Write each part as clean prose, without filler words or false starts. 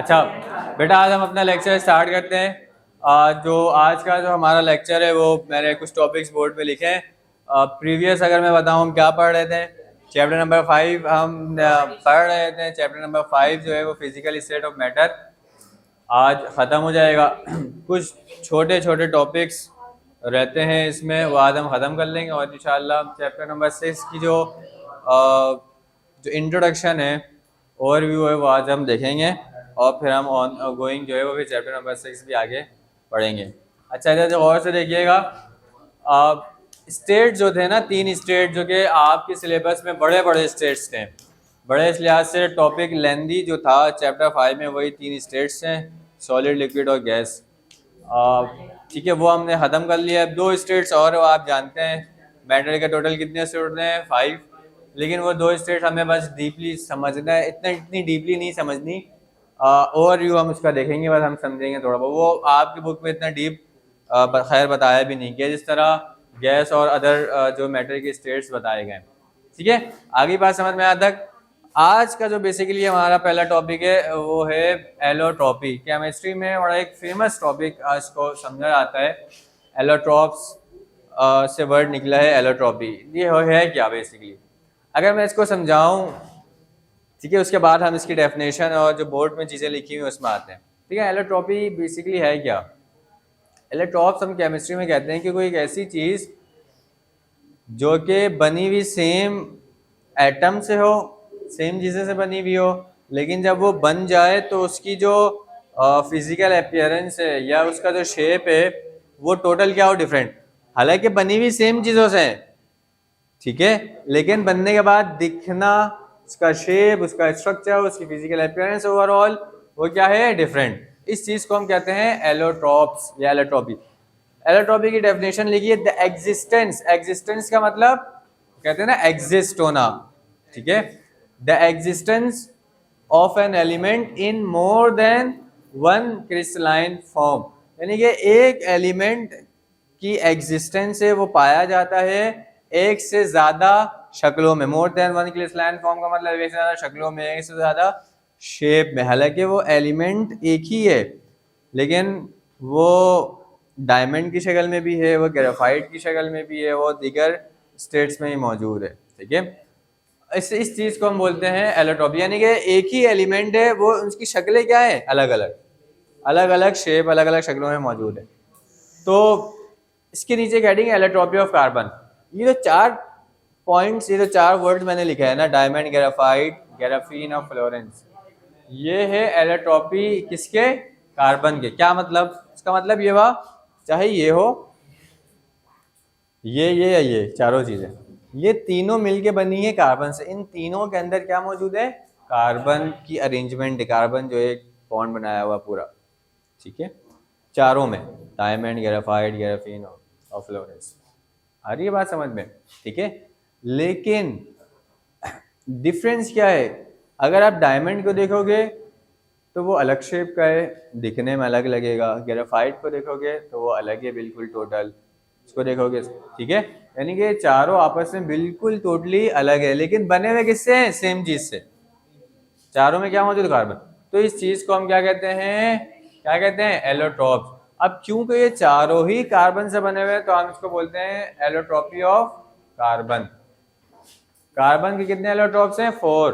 अच्छा बेटा, आज हम अपना लेक्चर स्टार्ट करते हैं। जो आज का जो हमारा लेक्चर है वो मैंने कुछ टॉपिक्स बोर्ड पे लिखे हैं। प्रीवियस अगर मैं बताऊं हम क्या पढ़ रहे थे, चैप्टर नंबर 5 हम पढ़ रहे थे। चैप्टर नंबर 5 जो है वो फिजिकल स्टेट ऑफ मैटर आज ख़त्म हो जाएगा। कुछ छोटे छोटे टॉपिक्स रहते हैं इसमें, वो आज हम ख़त्म कर लेंगे और इंशाल्लाह चैप्टर नंबर 6 की जो इंट्रोडक्शन है, ओवरव्यू है, वो आज हम देखेंगे और फिर हम ऑन गोइंग जो है वो फिर चैप्टर नंबर 6 भी आगे पढ़ेंगे। अच्छा, इधर जो गौर से देखिएगा, स्टेट जो थे ना, 3 स्टेट जो कि आपके सिलेबस में बड़े बड़े स्टेट्स थे, बड़े इस लिहाज से टॉपिक लेंदी जो था चैप्टर 5 में, वही 3 स्टेट्स हैं, सॉलिड, लिक्विड और गैस। ठीक है, वो हमने ख़त्म कर लिया। अब 2 स्टेट्स और आप जानते हैं, मैटर के टोटल कितने स्टेट होते हैं 5, लेकिन वो 2 स्टेट हमें बस डीपली समझना है, इतनी डीपली नहीं समझनी। ओवरव्यू हम उसका देखेंगे, बस हम समझेंगे थोड़ा बहुत। वो आपकी बुक में इतना डीप खैर बताया भी नहीं गया जिस तरह गैस और अदर जो मैटर के स्टेट्स बताए गए। ठीक है, आगे बात समझ में आता तक। आज का जो बेसिकली हमारा पहला टॉपिक है वो है एलोट्रॉपी। केमिस्ट्री में बड़ा एक फेमस टॉपिक इसको समझा जाता है। एलोट्रॉप्स से वर्ड निकला है एलोट्रॉपी। ये है क्या बेसिकली, अगर मैं इसको समझाऊं, ठीक है, उसके बाद हम इसकी डेफिनेशन और जो बोर्ड में चीज़ें लिखी हुई उसमें आते हैं। ठीक है, एलोट्रॉपी बेसिकली है क्या। एलोट्रॉप्स हम केमिस्ट्री में कहते हैं कि कोई एक ऐसी चीज़ जो कि बनी हुई सेम एटम से हो, सेम चीज़ें से बनी हुई हो, लेकिन जब वो बन जाए तो उसकी जो फिजिकल अपीयरेंस है या उसका जो शेप है वो टोटल क्या हो, डिफरेंट। हालांकि बनी हुई सेम चीज़ों से है, ठीक है, लेकिन बनने के बाद दिखना, उसका शेप, उसका स्ट्रक्चर, उसकी फिजिकल अपीयरेंस ओवरऑल वो क्या है, डिफरेंट। इस चीज़ को हम कहते हैं एलोट्रॉप्स या एलोट्रॉपी। एलोट्रॉपी की डेफिनेशन लिखिए, द एग्जिस्टेंस, एग्जिस्टेंस का मतलब कहते हैं ना एग्जिस्ट होना, ठीक है, the existence of an element in more than one crystalline form, यानी कि एक एलिमेंट की एग्जिस्टेंस है वो पाया जाता है एक से ज्यादा शक्लों में। More than one crystalline form का मतलब एक से ज्यादा शक्लों में, एक से ज्यादा शेप में। हालांकि वो एलिमेंट एक ही है, लेकिन वो डायमंड की शक्ल में भी है, वो ग्रेफाइट की शक्ल में भी है, वो दीगर स्टेट्स में ही मौजूद है। ठीक है, इस चीज़ को हम बोलते हैं एलोट्रॉपी, यानी कि एक ही एलिमेंट है, वो उसकी शक्लें क्या है, अलग अलग, अलग अलग शेप, अलग अलग शक्लों में मौजूद है। तो इसके नीचे हेडिंग एलोट्रॉपी ऑफ कार्बन। ये जो 4 पॉइंट्स, ये जो 4 वर्ड्स मैंने लिखा है ना, डायमंड, ग्रेफाइट, ग्राफीन और फ्लोरेंस, ये है एलोट्रॉपी किसके, कार्बन के। क्या मतलब, इसका मतलब ये हुआ चाहे ये हो, ये या ये चारों चीजें, ये तीनों मिलके बनी है कार्बन से। इन तीनों के अंदर क्या मौजूद है, कार्बन की अरेंजमेंट, कार्बन जो एक बॉन्ड बनाया हुआ पूरा, ठीक है, चारों में, डायमंड, ग्रेफाइट, ग्राफीन और फ्लोरेंस। आ रही है बात समझ में, ठीक है। लेकिन डिफरेंस क्या है, अगर आप डायमंड को देखोगे तो वो अलग शेप का है, दिखने में अलग लगेगा। ग्रेफाइट को देखोगे तो वो अलग है बिल्कुल टोटल, इसको देखोगे, ठीक है, यानी कि चारों आपस में बिल्कुल टोटली अलग है, लेकिन बने हुए किससे हैं, सेम चीज से। चारों में क्या मौजूद, कार्बन। तो इस चीज को हम क्या कहते हैं, क्या कहते हैं, एलोट्रॉप्स। अब क्योंकि ये चारों ही कार्बन से बने हुए हैं तो हम इसको बोलते हैं एलोट्रॉपी ऑफ कार्बन। कार्बन के कितने एलोट्रॉप्स हैं, 4।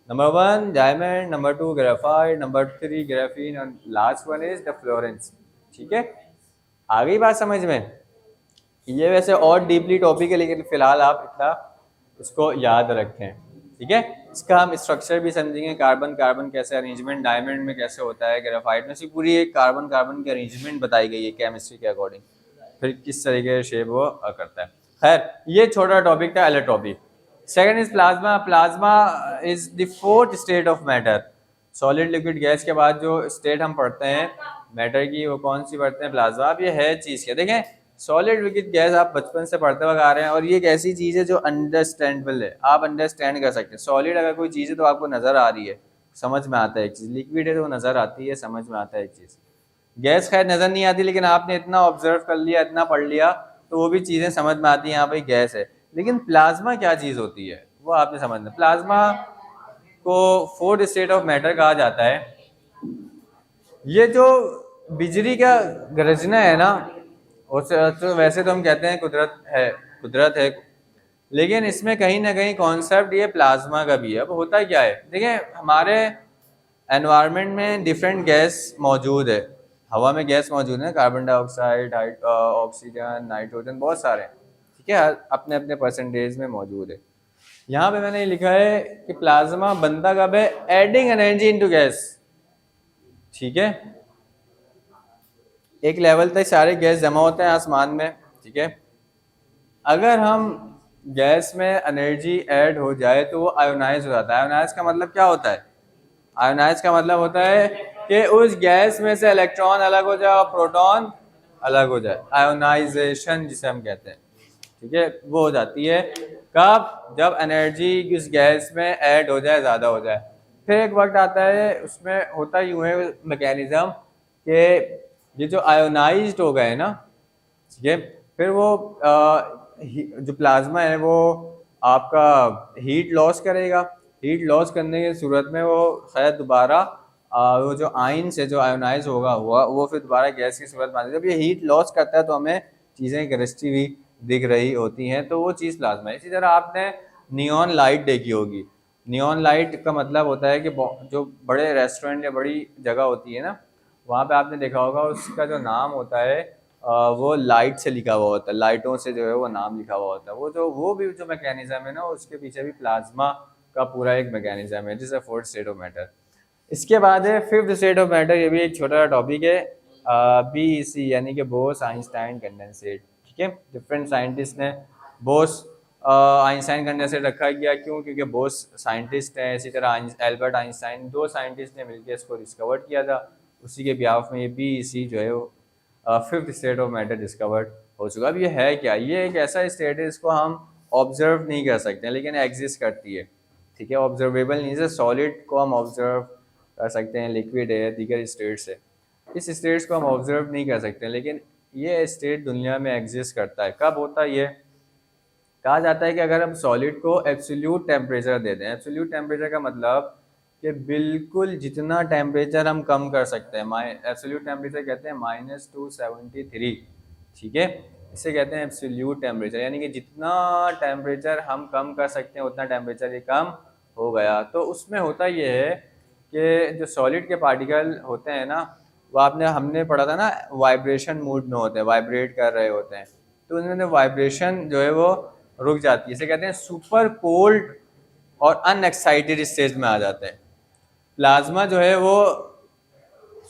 Number 1 diamond, number 2 graphite, number 3 graphene और last one is the fullerene. ठीक है, आ गई बात समझ में। ये वैसे और डीपली टॉपिक है, लेकिन फिलहाल आप इतना इसको याद रखें, ठीक है। इसका हम स्ट्रक्चर भी समझेंगे, कार्बन कार्बन कैसे अरेंजमेंट डायमंड में कैसे होता है, ग्रेफाइट में से पूरी एक कार्बन कार्बन की अरेंजमेंट बताई गई है केमिस्ट्री के अकॉर्डिंग, फिर किस तरीके से शेप वो करता है। खैर, ये छोटा टॉपिक था allotropy. Second is plasma. Plasma is the 4th state of matter. Solid, liquid, gas के बाद जो स्टेट हम पढ़ते हैं मैटर की, वो कौन सी पढ़ते हैं, प्लाज्मा। अब ये है चीज़ क्या, देखें, सॉलिड, लिक्विड, गैस आप बचपन से पढ़ते हुए आ रहे हैं, और ये एक ऐसी चीज़ है जो अंडरस्टैंडेबल है, आप अंडरस्टैंड कर सकते हैं। सॉलिड अगर कोई चीज़ है तो आपको नज़र आ रही है, समझ में आता है एक चीज़। लिक्विड है तो नज़र आती है, समझ में आता है एक चीज़। गैस खैर नज़र नहीं आती, लेकिन आपने इतना ऑब्जर्व कर लिया, इतना पढ़ लिया, तो वो भी चीज़ें समझ में आती हैं, यहाँ भाई गैस है। लेकिन प्लाज्मा क्या चीज़ होती है वो आपने समझना। प्लाज्मा को 4th स्टेट ऑफ मैटर कहा जाता है। ये जो बिजली का गरजना है ना, उस तो वैसे तो हम कहते हैं कुदरत है, लेकिन इसमें कहीं ना कहीं कॉन्सेप्ट ये प्लाज्मा का भी है। अब होता क्या है, देखिए हमारे एनवायरनमेंट में डिफरेंट गैस मौजूद है, हवा में गैस मौजूद है, कार्बन डाइऑक्साइड, ऑक्सीजन, नाइट्रोजन, बहुत सारे हैं, ठीक है, अपने अपने परसेंटेज में मौजूद है। यहाँ पे मैंने लिखा है कि प्लाज्मा बनता कब है, एडिंग एनर्जी इनटू गैस, ठीक है। एक लेवल तक सारे गैस जमा होते हैं आसमान में, ठीक है। अगर हम गैस में एनर्जी ऐड हो जाए तो वो आयोनाइज हो जाता है। आयोनाइज का मतलब क्या होता है, आयोनाइज का मतलब होता है कि उस गैस में से इलेक्ट्रॉन अलग हो जाए और प्रोटॉन अलग हो जाए, आयोनाइजेशन जिसे हम कहते हैं, ठीक है, वो हो जाती है कब, जब एनर्जी उस गैस में ऐड हो जाए, ज़्यादा हो जाए। फिर एक वक्त आता है, उसमें होता यूँ है मैकेनिज्म कि ये जो आयोनाइज्ड हो गए ना, ठीक है, फिर वो जो प्लाज्मा है वो आपका हीट लॉस करेगा, हीट लॉस करने की सूरत में वो शायद दोबारा वो जो आयन से जो आयोनाइज होगा वो फिर दोबारा गैस की सूरत में आती है। जब ये हीट लॉस करता है तो हमें चीज़ें गरजती हुई दिख रही होती हैं, तो वो चीज़ प्लाज्मा है। इसी तरह आपने नियॉन लाइट देखी होगी। नियॉन लाइट का मतलब होता है कि जो बड़े रेस्टोरेंट या बड़ी जगह होती है ना, वहाँ पे आपने देखा होगा उसका जो नाम होता है वो लाइट से लिखा हुआ होता है, लाइटों से जो है वो नाम लिखा हुआ होता है। वो भी जो मैकेनिज्म है ना, उसके पीछे भी प्लाज्मा का पूरा एक मैकेनिज्म है, जिसे फोर्थ स्टेट ऑफ मैटर। इसके बाद है फिफ्थ स्टेट ऑफ मैटर, ये भी एक छोटा सा टॉपिक है, BEC यानी कि बोस आइंस्टाइन कंडेंसेट, ठीक है। डिफरेंट साइंटिस्ट ने बोस आइंस्टाइन कंडेंसेट रखा गया, क्यों, क्योंकि बोस साइंटिस्ट हैं, इसी तरह एल्बर्ट आइंस्टाइन, दो साइंटिस्ट ने मिलकर इसको डिस्कवर किया था। उसी के बिहाफ में ये BEC जो है वो fifth state of matter discovered हो चुका। अब ये है क्या, ये एक ऐसा स्टेट है इसको हम ऑब्जर्व नहीं कर सकते लेकिन एग्जिस्ट करती है, ठीक है, ऑब्जर्वेबल नहीं है। सॉलिड को हम ऑब्जर्व कर सकते हैं, लिक्विड है, दीगर स्टेट्स है, इस स्टेट्स को हम ऑब्जर्व नहीं कर सकते, लेकिन ये स्टेट दुनिया में एग्जिस्ट करता है। कब होता है ये, कहा जाता है कि अगर हम सॉलिड को एब्सोल्यूट टेम्परेचर दे दें, एब्सोल्यूट टेम्परेचर का मतलब कि बिल्कुल जितना टेम्परेचर हम कम कर सकते हैं, एब्सोल्यूट टेम्परेचर कहते हैं -273, ठीक है, इसे कहते हैं एब्सोल्यूट टेम्परेचर, यानी कि जितना टेम्परेचर हम कम कर सकते हैं उतना टेम्परेचर ये कम हो गया। तो उसमें होता ये है कि जो सॉलिड के पार्टिकल होते हैं ना, वो हमने पढ़ा था ना, वाइब्रेशन मूड में होते हैं, वाइब्रेट कर रहे होते हैं, तो उनमें वाइब्रेशन जो है वो रुक जाती है, इसे कहते हैं सुपर कोल्ड और अनएक्साइटेड स्टेज में आ जाते हैं। प्लाज्मा जो है वो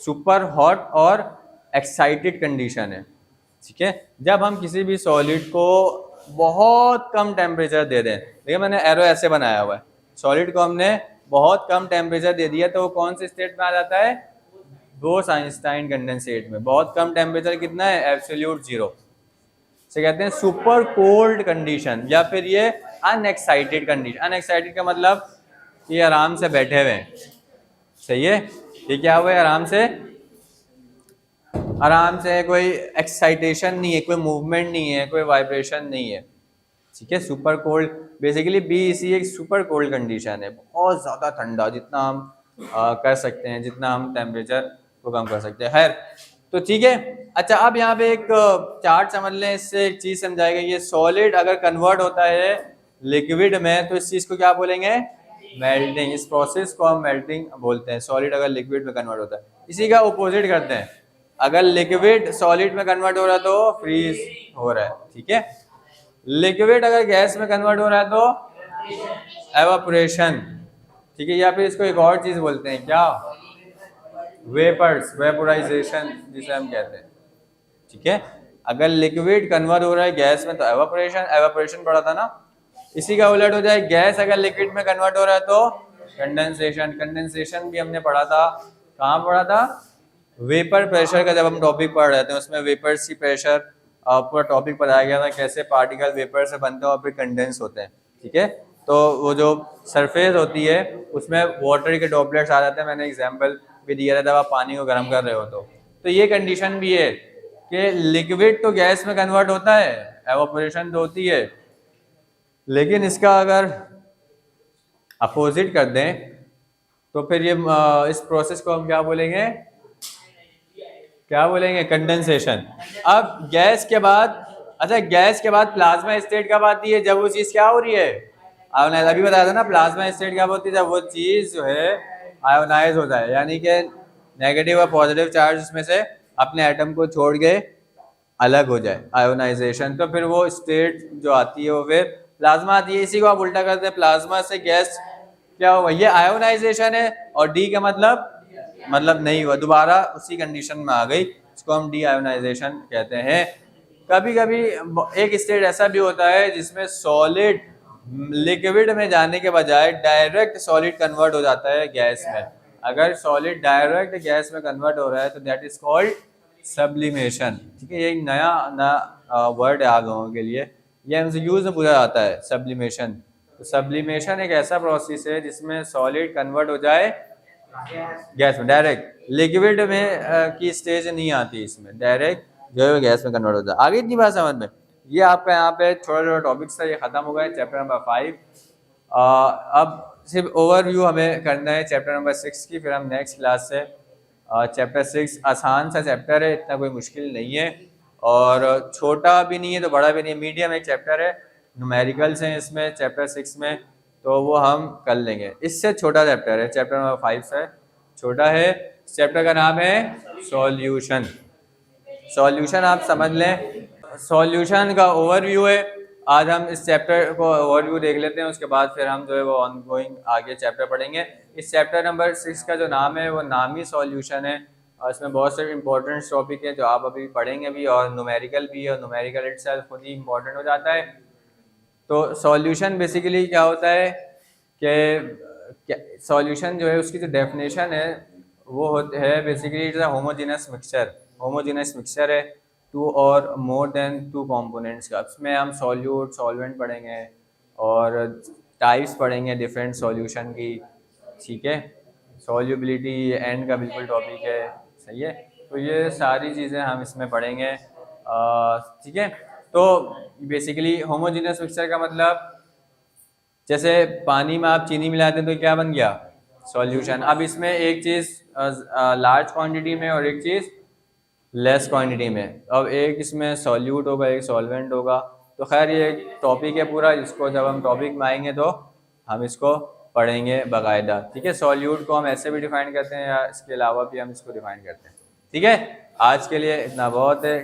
सुपर हॉट और एक्साइटेड कंडीशन है, ठीक है। जब हम किसी भी सॉलिड को बहुत कम टेम्परेचर दे दें, देखिए मैंने एरो ऐसे बनाया हुआ है, सॉलिड को हमने बहुत कम टेम्परेचर दे दिया तो वो कौन से स्टेट में आ जाता है, बोस आइंस्टाइन कंडेंसेट में। बहुत कम टेम्परेचर कितना है, एब्सोल्यूट जीरो, से कहते हैं सुपर कोल्ड कंडीशन, या फिर ये अनएक्साइटेड कंडीशन। अनएक्साइटेड का मतलब ये आराम से बैठे हुए हैं, सही है, ये क्या हुआ है, आराम से कोई एक्साइटेशन नहीं है, कोई मूवमेंट नहीं है, कोई वाइब्रेशन नहीं है, ठीक है। सुपर कोल्ड बेसिकली BEC एक सुपर कोल्ड कंडीशन है, बहुत ज़्यादा ठंडा, जितना हम कर सकते हैं, जितना हम टेम्परेचर को कम कर सकते हैं। खैर, तो ठीक है। अच्छा, अब यहाँ पे एक चार्ट समझ लें, इससे एक चीज़ समझाएगा, ये सॉलिड अगर कन्वर्ट होता है लिक्विड में तो इस चीज़ को क्या बोलेंगे, मेल्टिंग। इस प्रोसेस को हम मेल्टिंग बोलते हैं, सॉलिड अगर लिक्विड में कन्वर्ट होता है। इसी का अपोजिट करते हैं, अगर लिक्विड सॉलिड में कन्वर्ट हो रहा है तो फ्रीज हो रहा है, ठीक है। लिक्विड अगर गैस में कन्वर्ट हो रहा है तो एवापोरेशन, ठीक है, या फिर इसको एक और चीज़ बोलते हैं, क्या, वेपर्स, वेपोराइजेशन जिसे हम कहते हैं, ठीक है। अगर लिक्विड कन्वर्ट हो रहा है गैस में तो एवापोरेशन, एवापोरेशन पढ़ा था ना। इसी का उलट हो जाए, गैस अगर लिक्विड में कन्वर्ट हो रहा है तो कंडेंसेशन। कंडेंसेशन भी हमने पढ़ा था, कहाँ पढ़ा था, वेपर प्रेशर का जब हम टॉपिक पढ़ रहे थे, उसमें वेपर्स की प्रेशर पूरा टॉपिक पढ़ाया गया था, कैसे पार्टिकल वेपर से बनते हैं और फिर कंडेंस होते हैं, ठीक है। तो वो जो सरफेस होती है उसमें वाटर के ड्रॉपलेट्स आ जाते हैं, मैंने एग्जांपल भी दिया था जब आप पानी को गर्म कर रहे हो तो ये कंडीशन भी है कि लिक्विड तो गैस में कन्वर्ट होता है, एवापोरेशन तो होती है, लेकिन इसका अगर अपोजिट कर दें तो फिर ये इस प्रोसेस को हम क्या बोलेंगे, क्या बोलेंगे, कंडेंसेशन। अब गैस के बाद, अच्छा गैस के बाद प्लाज्मा स्टेट कब आती है, जब वो चीज़ क्या हो रही है, आयोनाइज। अभी बताया था ना प्लाज्मा स्टेट कब होती है, जब वो चीज़ जो है आयोनाइज होता है, यानी कि नेगेटिव और पॉजिटिव चार्ज उसमें से अपने एटम को छोड़ के अलग हो जाए, आयोनाइजेशन। तो फिर वो स्टेट जो आती है वो फिर प्लाज्मा आती है। इसी को आप उल्टा करते हैं, प्लाज्मा से गैस क्या होगा, ये आयोनाइजेशन है, और डी का मतलब नहीं हुआ, दोबारा उसी कंडीशन में आ गई, इसको हम डी आयोनाइजेशन कहते हैं। कभी कभी एक स्टेट ऐसा भी होता है जिसमें सॉलिड लिक्विड में जाने के बजाय डायरेक्ट सॉलिड कन्वर्ट हो जाता है गैस में। अगर सॉलिड डायरेक्ट गैस में कन्वर्ट हो रहा है तो दैट इज कॉल्ड सब्लिमेशन। ठीक है, ये एक नया वर्ड है आप लोगों के लिए, ये एमसीक्यूज में पूछा जाता है सब्लिमेशन। तो सब्लिमेशन एक ऐसा प्रोसेस है जिसमें सॉलिड कन्वर्ट हो जाए गैस में, डायरेक्ट लिक्विड में की स्टेज नहीं आती, इसमें डायरेक्ट जो है गैस में कन्वर्ट हो जाए। आगे इतनी बात समझ में, ये आपका यहाँ पे छोटा छोटा टॉपिक्स था, ये खत्म हो गए चैप्टर नंबर 5। अब सिर्फ ओवरव्यू हमें करना है चैप्टर नंबर 6 की, फिर हम नेक्स्ट क्लास से चैप्टर 6 आसान सा चैप्टर है, इतना कोई मुश्किल नहीं है, और छोटा भी नहीं है तो बड़ा भी नहीं है, मीडियम एक चैप्टर है। न्यूमेरिकल्स हैं इसमें चैप्टर 6 में, तो वो हम कर लेंगे। इससे छोटा चैप्टर है, चैप्टर नंबर 5 से छोटा है। चैप्टर का नाम है सॉल्यूशन। सॉल्यूशन आप समझ लें, सॉल्यूशन का ओवरव्यू है। आज हम इस चैप्टर को ओवरव्यू देख लेते हैं, उसके बाद फिर हम जो है वो ऑन गोइंग आगे चैप्टर पढ़ेंगे। इस चैप्टर नंबर 6 का जो नाम है वो नाम ही सॉल्यूशन है, और इसमें बहुत सारे इंपॉर्टेंट टॉपिक है जो आप अभी पढ़ेंगे भी, और न्यूमेरिकल भी, और न्यूमेरिकल इटसेल्फ खुद ही इंपॉर्टेंट हो जाता है। तो सॉल्यूशन बेसिकली क्या होता है कि सॉल्यूशन जो है उसकी जो डेफिनेशन है वो है basically it's a homogeneous mixture. Homogeneous mixture है टू और मोर देन टू कंपोनेंट्स का। उसमें हम सॉल्यूट सॉल्वेंट पढ़ेंगे और टाइप्स पढ़ेंगे डिफरेंट सॉल्यूशन की। ठीक है, सॉल्युबिलिटी एंड का बिल्कुल टॉपिक है, सही है। तो ये सारी चीज़ें हम इसमें पढ़ेंगे। ठीक है, तो बेसिकली होमोजेनस मिक्सचर का मतलब जैसे पानी में आप चीनी मिलाते हैं तो क्या बन गया, सॉल्यूशन। अब इसमें एक चीज़ लार्ज क्वांटिटी में और एक चीज़ लेस क्वांटिटी में, अब एक इसमें सॉल्यूट होगा एक सॉल्वेंट होगा। तो खैर ये एक टॉपिक है पूरा, इसको जब हम टॉपिक में आएंगे तो हम इसको पढ़ेंगे बाकायदा। ठीक है, सॉल्यूट को हम ऐसे भी डिफाइन करते हैं या इसके अलावा भी हम इसको डिफाइन करते हैं। ठीक है, आज के लिए इतना बहुत है।